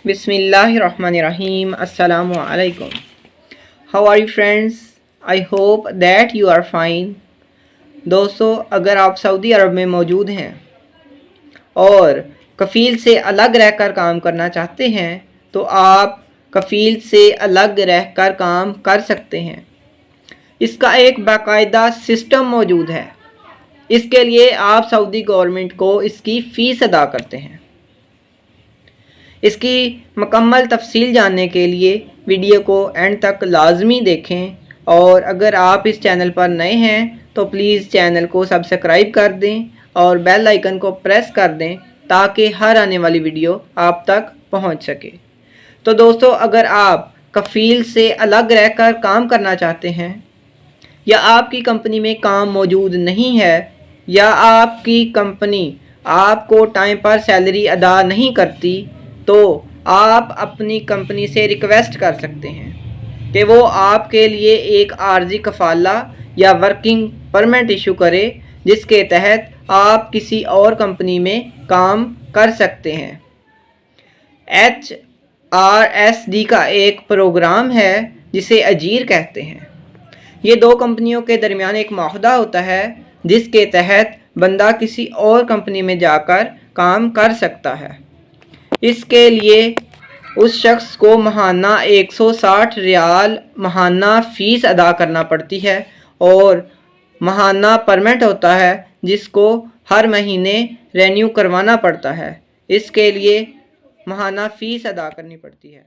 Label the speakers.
Speaker 1: Bismillahirrahmanirrahim. Assalamu alaikum. How are you friends? I hope that you are fine. दोस्तों, अगर आप Saudi अरब में मौजूद हैं और कफ़ील से अलग रहकर काम करना चाहते हैं तो आप कफ़ील से अलग रहकर काम कर सकते हैं। इसका एक बाकायदा सिस्टम मौजूद है। इसके लिए आप सऊदी गवर्नमेंट को इसकी फ़ीस अदा करते हैं। इसकी मुकम्मल तफसील जानने के लिए वीडियो को एंड तक लाजमी देखें, और अगर आप इस चैनल पर नए हैं तो प्लीज़ चैनल को सब्सक्राइब कर दें और बेल आइकन को प्रेस कर दें ताकि हर आने वाली वीडियो आप तक पहुंच सके। तो दोस्तों, अगर आप कफ़ील से अलग रहकर काम करना चाहते हैं या आपकी कंपनी में काम मौजूद नहीं है या आपकी कंपनी आपको टाइम पर सैलरी अदा नहीं करती, तो आप अपनी कंपनी से रिक्वेस्ट कर सकते हैं कि वो आपके लिए एक आर्जी कफ़ाला या वर्किंग परमिट इशू करे, जिसके तहत आप किसी और कंपनी में काम कर सकते हैं। HRSD का एक प्रोग्राम है जिसे अजीर कहते हैं। ये दो कंपनियों के दरमियान एक माहदा होता है जिसके तहत बंदा किसी और कंपनी में जाकर काम कर सकता है। इसके लिए उस शख्स को महाना 160 रियाल महाना फ़ीस अदा करना पड़ती है और महाना परमिट होता है जिसको हर महीने रेन्यू करवाना पड़ता है। इसके लिए महाना फ़ीस अदा करनी पड़ती है।